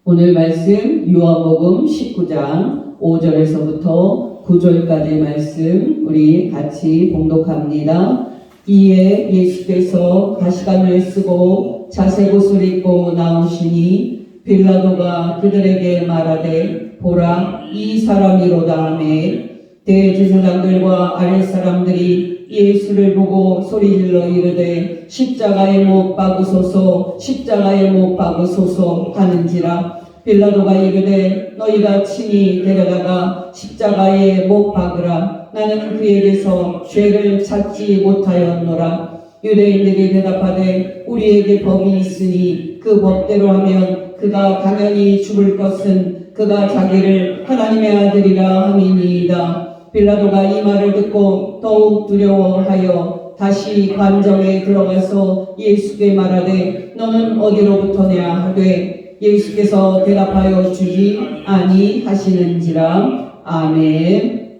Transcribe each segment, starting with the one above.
오늘 말씀 요한복음 19장 5절에서부터 9절까지의 말씀 우리 같이 봉독합니다. 이에 예수께서 가시관을 쓰고 자색옷을 입고 나오시니 빌라도가 그들에게 말하되 보라 이 사람이로다 하매 대제사장들과 아랫사람들이 예수를 보고 소리질러 이르되 십자가에 못 박으소서 십자가에 못 박으소서 하는지라. 빌라도가 이르되 너희가 친히 데려다가 십자가에 못 박으라. 나는 그에게서 죄를 찾지 못하였노라. 유대인들이 대답하되 우리에게 법이 있으니 그 법대로 하면 그가 당연히 죽을 것은 그가 자기를 하나님의 아들이라 함이니이다. 빌라도가 이 말을 듣고 더욱 두려워하여 다시 관정에 들어가서 예수께 말하되 너는 어디로부터냐 하되 예수께서 대답하여 주지 아니하시는지라. 아멘.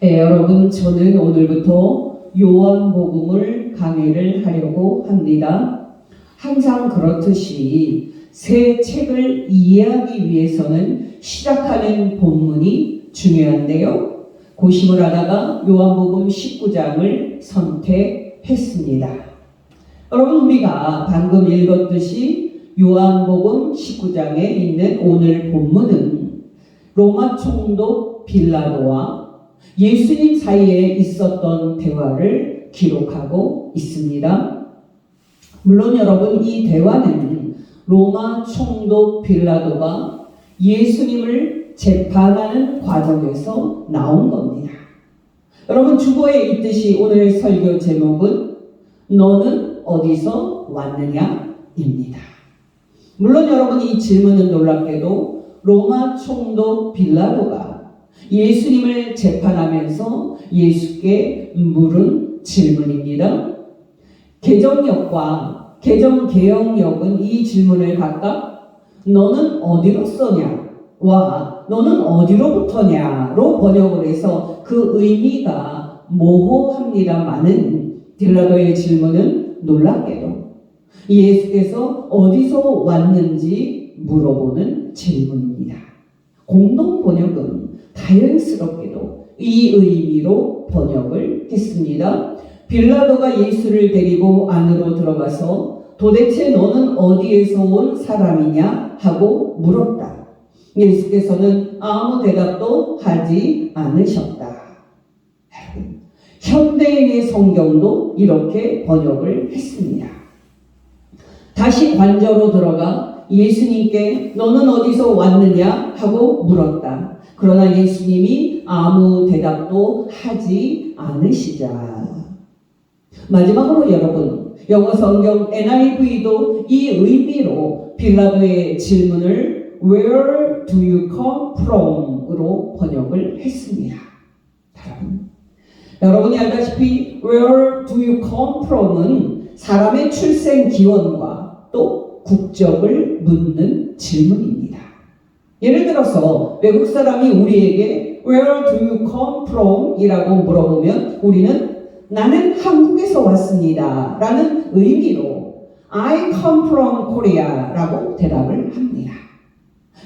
여러분, 저는 오늘부터 요한복음을 강의를 하려고 합니다. 항상 그렇듯이 새 책을 이해하기 위해서는 시작하는 본문이 중요한데요. 고심을 하다가 요한복음 19장을 선택했습니다. 여러분, 우리가 방금 읽었듯이 요한복음 19장에 있는 오늘 본문은 로마 총독 빌라도와 예수님 사이에 있었던 대화를 기록하고 있습니다. 물론 여러분, 이 대화는 로마 총독 빌라도가 예수님을 재판하는 과정에서 나온 겁니다. 여러분, 주보에 있듯이 오늘 설교 제목은 너는 어디서 왔느냐 입니다. 물론 여러분, 이 질문은 놀랍게도 로마 총독 빌라도가 예수님을 재판하면서 예수께 물은 질문입니다. 개정역과 개정개혁역은 이 질문을 각각 너는 어디로서냐 와 너는 어디로부터냐로 번역을 해서 그 의미가 모호합니다마는 빌라도의 질문은 놀랍게도 예수께서 어디서 왔는지 물어보는 질문입니다. 공동 번역은 다행스럽게도 이 의미로 번역을 했습니다. 빌라도가 예수를 데리고 안으로 들어가서 도대체 너는 어디에서 온 사람이냐 하고 물었다. 예수께서는 아무 대답도 하지 않으셨다. 현대인의 성경도 이렇게 번역을 했습니다. 다시 관저로 들어가 예수님께 너는 어디서 왔느냐 하고 물었다. 그러나 예수님이 아무 대답도 하지 않으시자. 마지막으로 여러분, 영어 성경 NIV도 이 의미로 빌라도의 질문을 Where do you come from? 으로 번역을 했습니다. 여러분이 알다시피 Where do you come from?은 사람의 출생 기원과 또 국적을 묻는 질문입니다. 예를 들어서 외국 사람이 우리에게 Where do you come from? 이라고 물어보면 우리는 나는 한국에서 왔습니다 라는 의미로 I come from Korea 라고 대답을 합니다.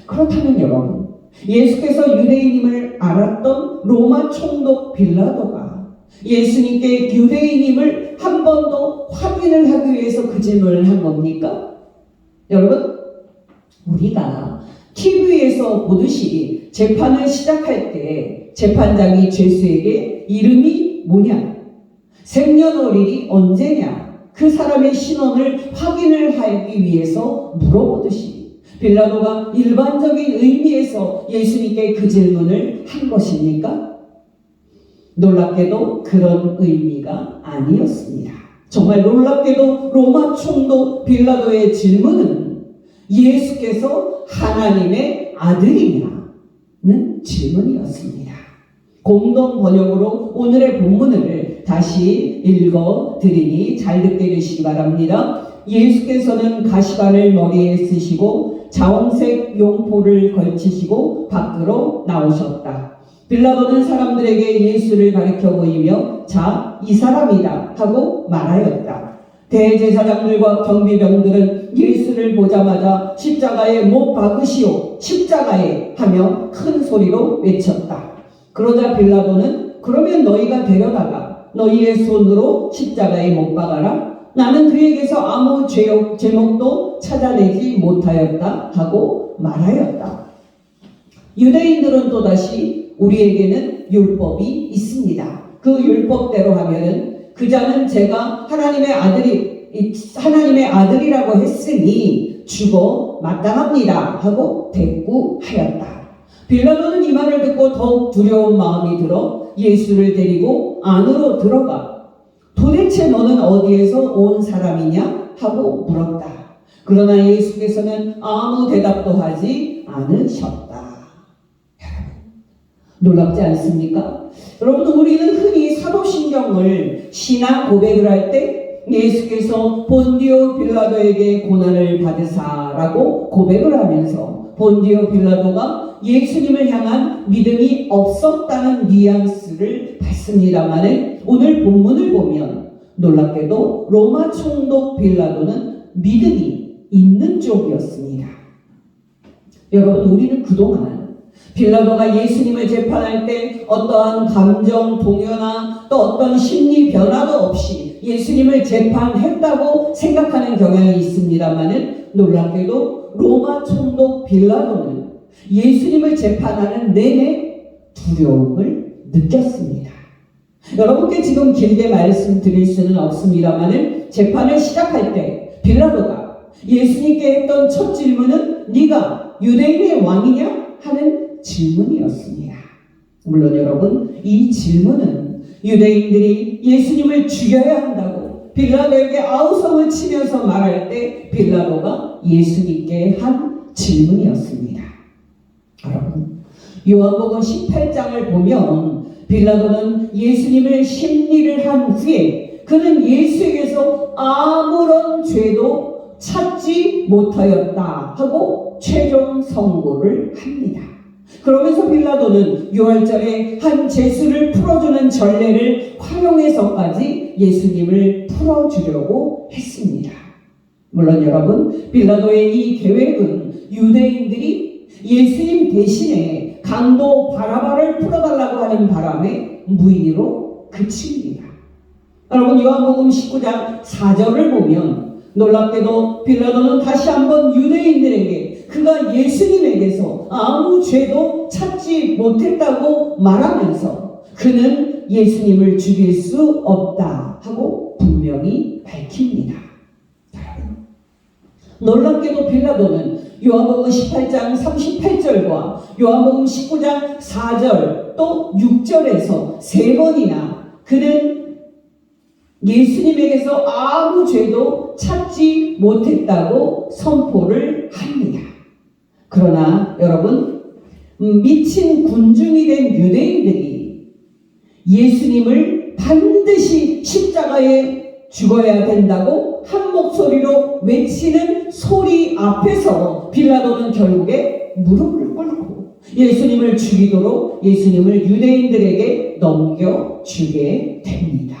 그렇다면 여러분, 예수께서 유대인임을 알았던 로마 총독 빌라도가 예수님께 유대인임을 한 번 더 확인을 하기 위해서 그 질문을 한 겁니까? 여러분, 우리가 TV에서 보듯이 재판을 시작할 때 재판장이 죄수에게 이름이 뭐냐, 생년월일이 언제냐, 그 사람의 신원을 확인을 하기 위해서 물어보듯이 빌라도가 일반적인 의미에서 예수님께 그 질문을 한 것입니까? 놀랍게도 그런 의미가 아니었습니다. 정말 놀랍게도 로마 총독 빌라도의 질문은 예수께서 하나님의 아들이냐는 질문이었습니다. 공동 번역으로 오늘의 본문을 다시 읽어드리니 잘 듣게 되시기 바랍니다. 예수께서는 가시관을 머리에 쓰시고 자홍색 용포를 걸치시고 밖으로 나오셨다. 빌라도는 사람들에게 예수를 가리켜 보이며 자, 이 사람이다 하고 말하였다. 대제사장들과 경비병들은 예수를 보자마자 십자가에 못 박으시오, 십자가에 하며 큰 소리로 외쳤다. 그러자 빌라도는 그러면 너희가 데려다가 너희의 손으로 십자가에 못 박아라. 나는 그에게서 아무 제목도 찾아내지 못하였다 하고 말하였다. 유대인들은 또다시 우리에게는 율법이 있습니다. 그 율법대로 하면은 그 자는 제가 하나님의 아들이라고 했으니 죽어 마땅합니다 하고 대꾸하였다. 빌라도는 이 말을 듣고 더욱 두려운 마음이 들어 예수를 데리고 안으로 들어가 도대체 너는 어디에서 온 사람이냐 하고 물었다. 그러나 예수께서는 아무 대답도 하지 않으셨다. 놀랍지 않습니까? 여러분, 우리는 흔히 사도신경을 신앙 고백을 할 때 예수께서 본디오 빌라도에게 고난을 받으사라고 고백을 하면서 본디오 빌라도가 예수님을 향한 믿음이 없었다는 뉘앙스를 받습니다만 오늘 본문을 보면 놀랍게도 로마 총독 빌라도는 믿음이 있는 쪽이었습니다. 여러분, 우리는 그동안 빌라도가 예수님을 재판할 때 어떠한 감정 동요나 또 어떤 심리 변화도 없이 예수님을 재판했다고 생각하는 경향이 있습니다만 놀랍게도 로마 총독 빌라도는 예수님을 재판하는 내내 두려움을 느꼈습니다. 여러분께 지금 길게 말씀드릴 수는 없습니다만 재판을 시작할 때 빌라도가 예수님께 했던 첫 질문은 네가 유대인의 왕이냐? 하는 질문이었습니다. 물론 여러분, 이 질문은 유대인들이 예수님을 죽여야 한다고 빌라도에게 아우성을 치면서 말할 때 빌라도가 예수님께 한 질문이었습니다. 여러분, 요한복음 18장을 보면 빌라도는 예수님을 심리를 한 후에 그는 예수에게서 아무런 죄도 찾지 못하였다 하고 최종 선고를 합니다. 그러면서 빌라도는 유월절에 한 죄수를 풀어주는 전례를 활용해서까지 예수님을 풀어주려고 했습니다. 물론 여러분, 빌라도의 이 계획은 유대인들이 예수님 대신에 강도 바라바를 풀어달라고 하는 바람에 무의로 그칩니다. 여러분, 요한복음 19장 4절을 보면 놀랍게도 빌라도는 다시 한번 유대인들에게 그가 예수님에게서 아무 죄도 찾지 못했다고 말하면서 그는 예수님을 죽일 수 없다 하고 분명히 밝힙니다. 놀랍게도 빌라도는 요한복음 18장 38절과 요한복음 19장 4절 또 6절에서 3번이나 그는 예수님에게서 아무 죄도 찾지 못했다고 선포를 합니다. 그러나 여러분, 미친 군중이 된 유대인들이 예수님을 반드시 십자가에 죽어야 된다고 한 목소리로 외치는 소리 앞에서 빌라도는 결국에 무릎을 꿇고 예수님을 죽이도록 예수님을 유대인들에게 넘겨주게 됩니다.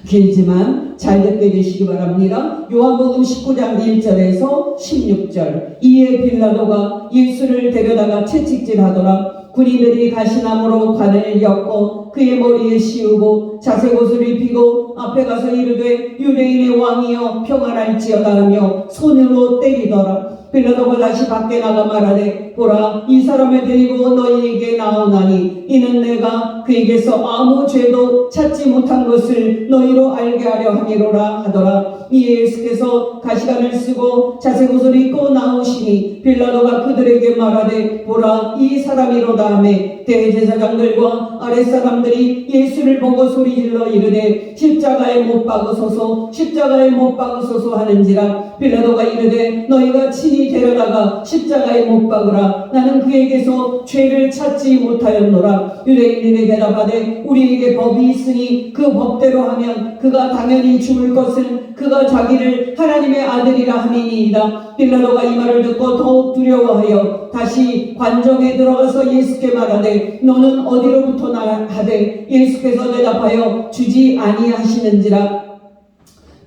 길지만 잘 듣게 되시기 바랍니다. 요한복음 19장 1절에서 16절. 이에 빌라도가 예수를 데려다가 채찍질하더라. 군인들이 가시나무로 관을 엮어 그의 머리에 씌우고 자색옷을 입히고 앞에 가서 이르되 유대인의 왕이여 평안할지어다 하며 손으로 때리더라. 빌라도가 다시 밖에 나가 말하되 보라, 이 사람을 데리고 너희에게 나오나니 이는 내가 그에게서 아무 죄도 찾지 못한 것을 너희로 알게 하려 함이로라 하더라. 이에 예수께서 가시관을 쓰고 자색옷을 입고 나오시니 빌라도가 그들에게 말하되 보라, 이 사람이로다 하며 대제사장들과 아랫사람들이 예수를 보고 소리질러 이르되 십자가에 못 박으소서, 십자가에 못 박으소서 하는지라. 빌라도가 이르되 너희가 친히 데려다가 십자가에 못 박으라. 나는 그에게서 죄를 찾지 못하였노라. 유대인들이 대답하되 우리에게 법이 있으니 그 법대로 하면 그가 당연히 죽을 것은 그가 자기를 하나님의 아들이라 함이니이다. 빌라도가 이 말을 듣고 더욱 두려워하여 다시 관정에 들어가서 예수께 말하되 너는 어디로부터 나하되 예수께서 대답하여 주지 아니하시는지라.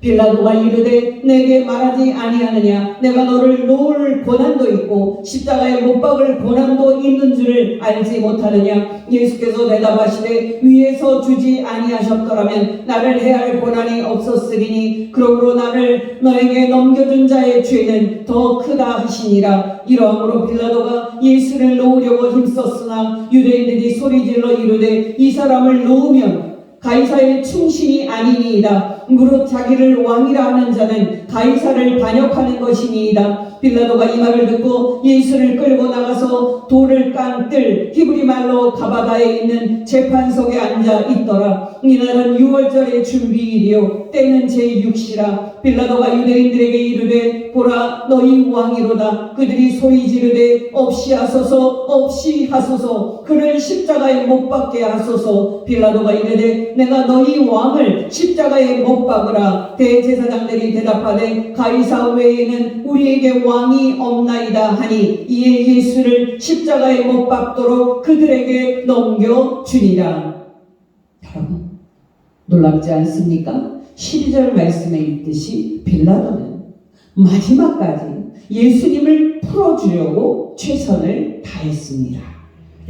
빌라도가 이르되 내게 말하지 아니하느냐 내가 너를 놓을 고난도 있고 십자가에 못 박을 고난도 있는 줄을 알지 못하느냐. 예수께서 대답하시되 위에서 주지 아니하셨더라면 나를 해할 고난이 없었으리니 그러므로 나를 너에게 넘겨준 자의 죄는 더 크다 하시니라. 이러함으로 빌라도가 예수를 놓으려고 힘썼으나 유대인들이 소리질러 이르되 이 사람을 놓으면 가이사의 충신이 아니니이다. 무릇 자기를 왕이라 하는 자는 가이사를 반역하는 것이니이다. 빌라도가 이 말을 듣고 예수를 끌고 나가서 돌을 깐 뜰 히브리 말로 가바다에 있는 재판석에 앉아 있더라. 이날은 6월절의 준비일이요 때는 제6시라. 빌라도가 유대인들에게 이르되 보라 너희 왕이로다. 그들이 소리 지르되 없이 하소서 없이 하소서 그를 십자가에 못 박게 하소서. 빌라도가 이르되 내가 너희 왕을 십자가에 못 박으라. 대제사장들이 대답하되 가이사 외에는 우리에게 왕이 없나이다 하니 이에 예수를 십자가에 못 박도록 그들에게 넘겨주니라. 여러분 놀랍지 않습니까? 12절 말씀에 있듯이 빌라도는 마지막까지 예수님을 풀어주려고 최선을 다했습니다.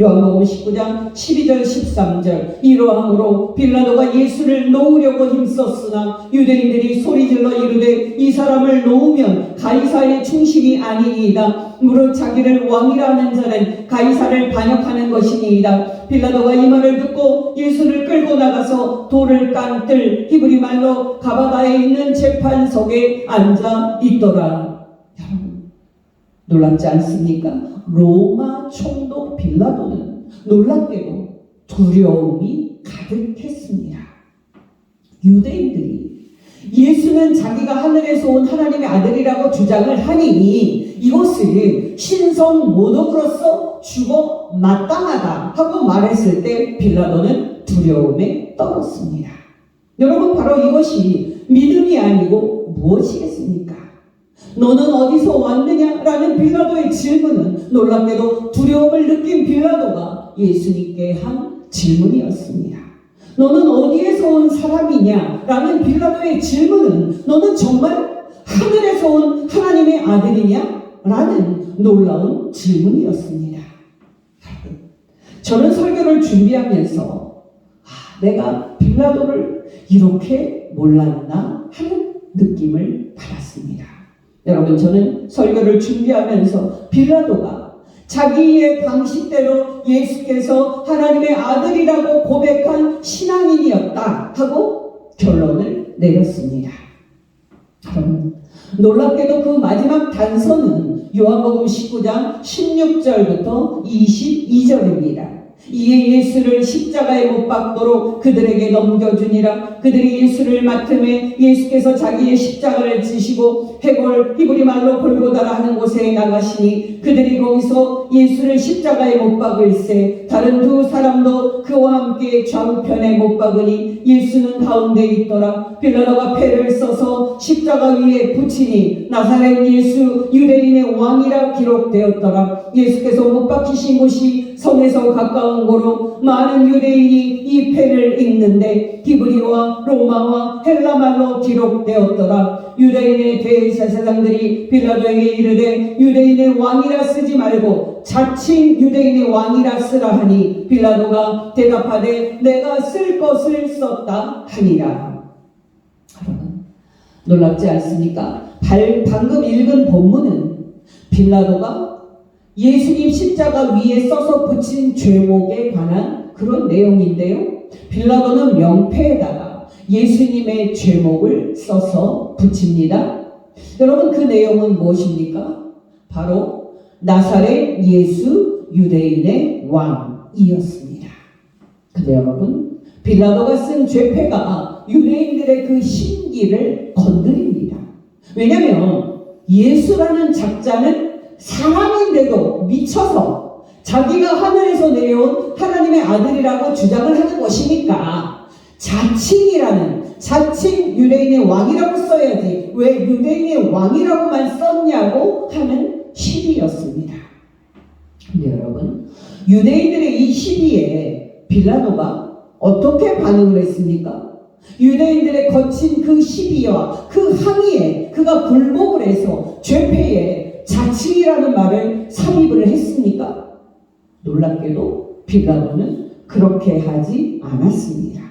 요한복음 19장 12절 13절 이러함으로 빌라도가 예수를 놓으려고 힘썼으나 유대인들이 소리질러 이르되 이 사람을 놓으면 가이사의 충신이 아니니이다. 무릇 자기를 왕이라 하는 자는 가이사를 반역하는 것이니이다. 빌라도가 이 말을 듣고 예수를 끌고 나가서 돌을 깐 뜰 히브리 말로 가바다에 있는 재판석에 앉아 있더라. 여러분 놀랍지 않습니까? 로마 총독 빌라도는 놀랍게도 두려움이 가득했습니다. 유대인들이 예수는 자기가 하늘에서 온 하나님의 아들이라고 주장을 하니 이것을 신성 모독으로서 죽어 마땅하다 하고 말했을 때 빌라도는 두려움에 떨었습니다. 여러분 바로 이것이 믿음이 아니고 무엇이겠습니까? 너는 어디서 왔느냐라는 빌라도의 질문은 놀랍게도 두려움을 느낀 빌라도가 예수님께 한 질문이었습니다. 너는 어디에서 온 사람이냐라는 빌라도의 질문은 너는 정말 하늘에서 온 하나님의 아들이냐라는 놀라운 질문이었습니다. 저는 설교를 준비하면서 내가 빌라도를 이렇게 몰랐나 하는 느낌을 받았습니다. 여러분 저는 설교를 준비하면서 빌라도가 자기의 방식대로 예수께서 하나님의 아들이라고 고백한 신앙인이었다 하고 결론을 내렸습니다. 여러분 놀랍게도 그 마지막 단서는 요한복음 19장 16절부터 22절입니다. 이에 예수를 십자가에 못 박도록 그들에게 넘겨주니라. 그들이 예수를 맡음에 예수께서 자기의 십자가를 지시고 해골 히브리 말로 골고다라 하는 곳에 나가시니 그들이 거기서 예수를 십자가에 못 박을세 다른 두 사람도 그와 함께 좌우편에 못 박으니 예수는 가운데 있더라. 빌라도가 패를 써서 십자가 위에 붙이니 나사렛 예수 유대인의 왕이라 기록되었더라. 예수께서 못 박히신 곳이 성에서 가까운 고로 많은 유대인이 이 패를 읽는데 히브리와 로마와 헬라말로 기록되었더라. 유대인의 대제사장들이 빌라도에게 이르되 유대인의 왕이라 쓰지 말고 자칭 유대인의 왕이라 쓰라 하니 빌라도가 대답하되 내가 쓸 것을 썼다 하니라. 여러분 놀랍지 않습니까? 방금 읽은 본문은 빌라도가 예수님 십자가 위에 써서 붙인 죄목에 관한 그런 내용인데요. 빌라도는 명패에다가 예수님의 죄목을 써서 붙입니다. 여러분 그 내용은 무엇입니까? 바로 나사렛 예수 유대인의 왕이었습니다. 근데 여러분 빌라도가 쓴 죄패가 유대인들의 그 심기를 건드립니다. 왜냐하면 예수라는 작자는 사람인데도 미쳐서 자기가 하늘에서 내려온 하나님의 아들이라고 주장을 하는 것이니까 자칭 유대인의 왕이라고 써야지 왜 유대인의 왕이라고만 썼냐고 하는 시비였습니다. 근데 여러분 유대인들의 이 시비에 빌라도가 어떻게 반응을 했습니까? 유대인들의 거친 그 시비와 그 항의에 그가 굴복을 해서 죄패에 자칭이라는 말을 삽입을 했습니까? 놀랍게도 빌라도는 그렇게 하지 않았습니다.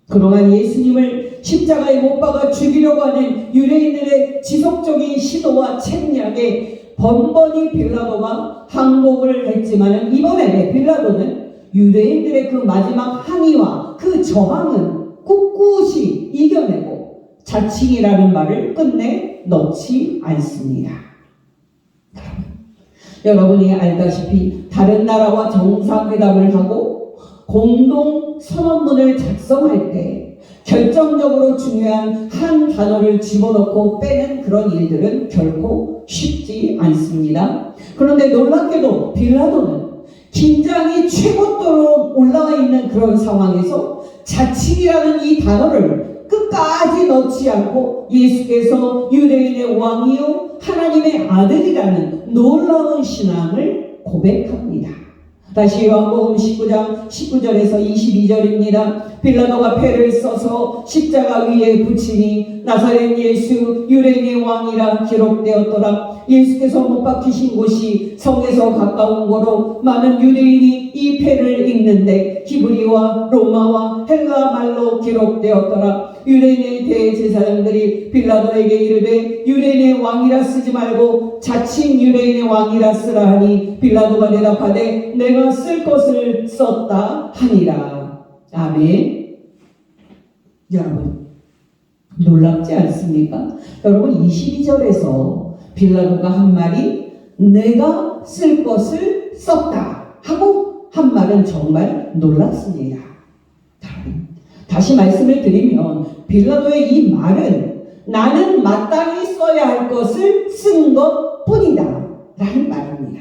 그동안 예수님을 십자가에 못 박아 죽이려고 하는 유대인들의 지속적인 시도와 책략에 번번이 빌라도가 항복을 했지만 이번에 빌라도는 유대인들의 그 마지막 항의와 그 저항은 꿋꿋이 이겨내고 자칭이라는 말을 끝내 넣지 않습니다. 여러분이 알다시피 다른 나라와 정상회담을 하고 공동 선언문을 작성할 때 결정적으로 중요한 한 단어를 집어넣고 빼는 그런 일들은 결코 쉽지 않습니다. 그런데 놀랍게도 빌라도는 긴장이 최고도로 올라와 있는 그런 상황에서 자칭이라는 이 단어를 끝까지 넣지 않고 예수께서 유대인의 왕이요 하나님의 아들이라는 놀라운 신앙을 고백합니다. 다시 요한복음 19장 19절에서 22절입니다. 빌라도가 패를 써서 십자가 위에 붙이니 나사렛 예수 유대인의 왕이라 기록되었더라. 예수께서 못 박히신 곳이 성에서 가까운 거로 많은 유대인이 이 패를 읽는데 히브리와 로마와 헬라 말로 기록되었더라. 유대인의 대제사장들이 빌라도에게 이르되 유대인의 왕이라 쓰지 말고 자칭 유대인의 왕이라 쓰라 하니 빌라도가 대답하되 내가 쓸 것을 썼다 하니라. 아멘. 여러분 놀랍지 않습니까? 여러분 22절에서 빌라도가 한 말이 내가 쓸 것을 썼다 하고 한 말은 정말 놀랍습니다. 다시 말씀을 드리면 빌라도의 이 말은 나는 마땅히 써야 할 것을 쓴 것 뿐이다 라는 말입니다.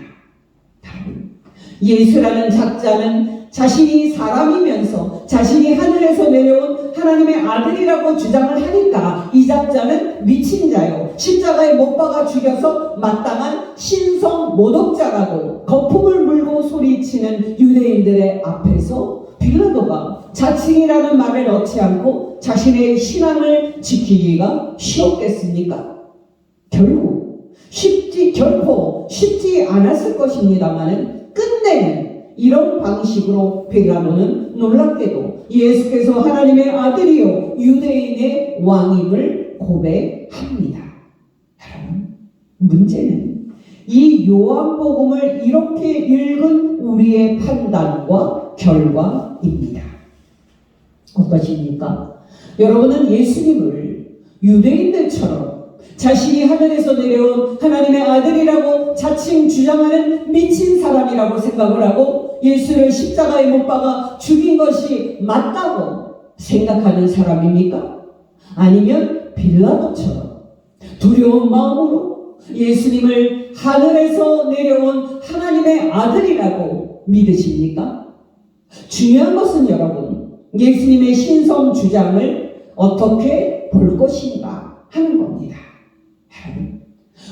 예수라는 작자는 자신이 사람이면서 자신이 하늘에서 내려온 하나님의 아들이라고 주장을 하니까 이 작자는 미친 자요 십자가에 못 박아 죽여서 마땅한 신성 모독자라고 거품을 물고 소리치는 유대인들의 앞에서 빌라도가 자칭이라는 말을 넣지 않고 자신의 신앙을 지키기가 쉬웠겠습니까? 결코 쉽지 않았을 것입니다만은 끝내는 이런 방식으로 빌라도는 놀랍게도 예수께서 하나님의 아들이요 유대인의 왕임을 고백합니다. 여러분 문제는 이 요한복음을 이렇게 읽은 우리의 판단과 결과입니다. 어떠십니까? 여러분은 예수님을 유대인들처럼 자신이 하늘에서 내려온 하나님의 아들이라고 자칭 주장하는 미친 사람이라고 생각을 하고 예수를 십자가에 못 박아 죽인 것이 맞다고 생각하는 사람입니까? 아니면 빌라도처럼 두려운 마음으로 예수님을 하늘에서 내려온 하나님의 아들이라고 믿으십니까? 중요한 것은 여러분 예수님의 신성 주장을 어떻게 볼 것인가 하는 겁니다.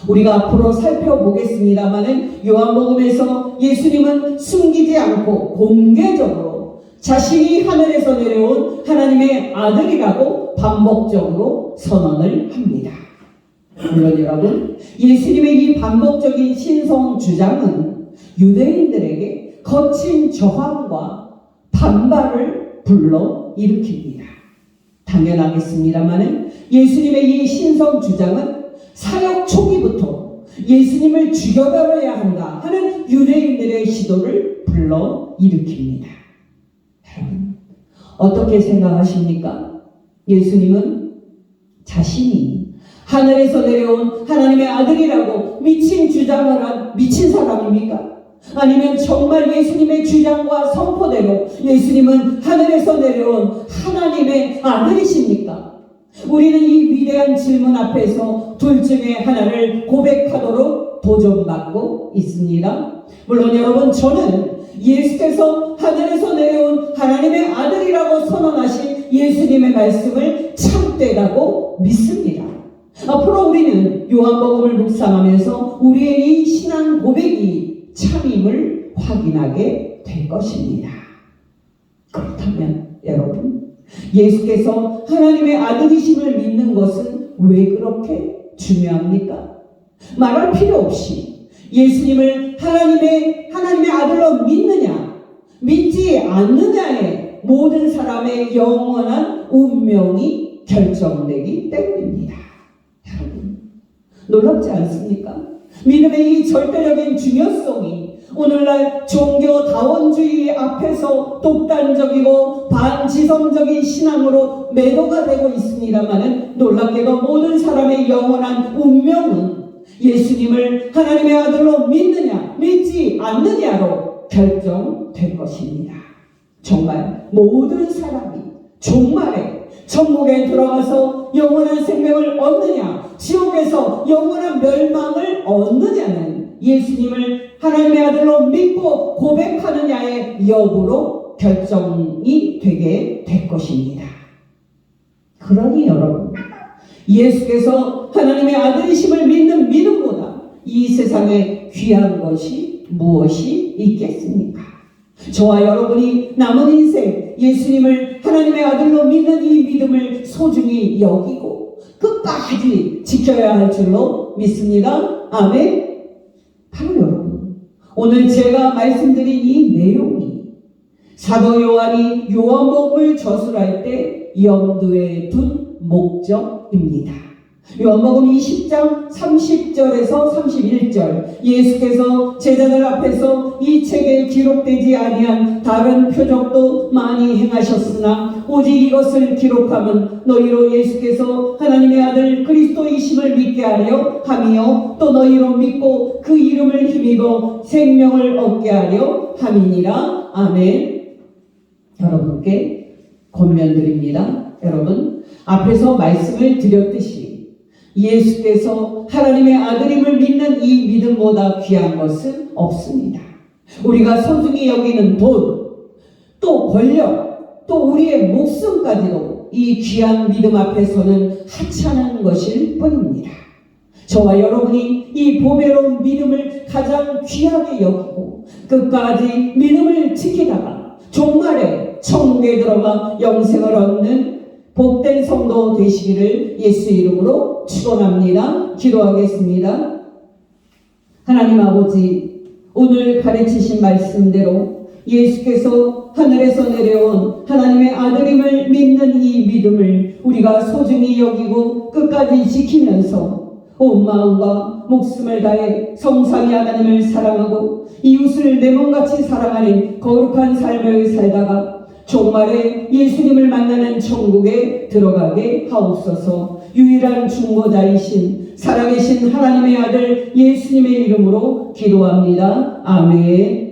우리가 앞으로 살펴보겠습니다마는 요한복음에서 예수님은 숨기지 않고 공개적으로 자신이 하늘에서 내려온 하나님의 아들이라고 반복적으로 선언을 합니다. 물론 여러분 예수님의 이 반복적인 신성 주장은 유대인들에게 거친 저항과 반발을 불러일으킵니다. 당연하겠습니다마는 예수님의 이 신성 주장은 사역 초기부터 예수님을 죽여버려야 한다 하는 유대인들의 시도를 불러일으킵니다. 여러분 어떻게 생각하십니까? 예수님은 자신이 하늘에서 내려온 하나님의 아들이라고 미친 주장을 한 미친 사람입니까? 아니면 정말 예수님의 주장과 선포대로 예수님은 하늘에서 내려온 하나님의 아들이십니까? 우리는 이 위대한 질문 앞에서 둘 중에 하나를 고백하도록 도전받고 있습니다. 물론 여러분 저는 예수께서 하늘에서 내려온 하나님의 아들이라고 선언하신 예수님의 말씀을 참되다고 믿습니다. 앞으로 우리는 요한복음을 묵상하면서 우리의 이 신앙 고백이 참임을 확인하게 될 것입니다. 그렇다면 여러분 예수께서 하나님의 아들이심을 믿는 것은 왜 그렇게 중요합니까? 말할 필요 없이 예수님을 하나님의 아들로 믿느냐, 믿지 않느냐에 모든 사람의 영원한 운명이 결정되기 때문입니다. 여러분, 놀랍지 않습니까? 믿음의 이 절대적인 중요성이 오늘날 종교 다원주의 앞에서 독단적이고 반지성적인 신앙으로 매도가 되고 있습니다마는, 놀랍게도 모든 사람의 영원한 운명은 예수님을 하나님의 아들로 믿느냐 믿지 않느냐로 결정될 것입니다. 정말 모든 사람이 종말에 천국에 들어가서 영원한 생명을 얻느냐, 지옥에서 영원한 멸망을 얻느냐는 예수님을 하나님의 아들로 믿고 고백하느냐의 여부로 결정이 되게 될 것입니다. 그러니 여러분, 예수께서 하나님의 아들이심을 믿는 믿음보다 이 세상에 귀한 것이 무엇이 있겠습니까? 저와 여러분이 남은 인생 예수님을 하나님의 아들로 믿는 이 믿음을 소중히 여기고 끝까지 지켜야 할 줄로 믿습니다. 아멘. 바로 여러분, 오늘 제가 말씀드린 이 내용이 사도 요한이 요한복음을 저술할 때 염두에 둔 목적입니다. 요한복음 20장 30절에서 31절, 예수께서 제자들 앞에서 이 책에 기록되지 아니한 다른 표적도 많이 행하셨으나 오직 이것을 기록함은 너희로 예수께서 하나님의 아들 그리스도이심을 믿게 하려 함이요 또 너희로 믿고 그 이름을 힘입어 생명을 얻게 하려 함이니라. 아멘. 여러분께 권면드립니다. 여러분, 앞에서 말씀을 드렸듯이 예수께서 하나님의 아들임을 믿는 이 믿음보다 귀한 것은 없습니다. 우리가 소중히 여기는 돈, 또 권력, 또 우리의 목숨까지도 이 귀한 믿음 앞에서는 하찮은 것일 뿐입니다. 저와 여러분이 이 보배로운 믿음을 가장 귀하게 여기고 끝까지 믿음을 지키다가 종말에 천국에 들어가 영생을 얻는 복된 성도 되시기를 예수 이름으로 축원합니다. 기도하겠습니다. 하나님 아버지, 오늘 가르치신 말씀대로 예수께서 하늘에서 내려온 하나님의 아들임을 믿는 이 믿음을 우리가 소중히 여기고 끝까지 지키면서 온 마음과 목숨을 다해 성삼위 하나님을 사랑하고 이웃을 내 몸같이 사랑하는 거룩한 삶을 살다가 종말에 예수님을 만나는 천국에 들어가게 하옵소서. 유일한 중보자이신 살아계신 하나님의 아들 예수님의 이름으로 기도합니다. 아멘.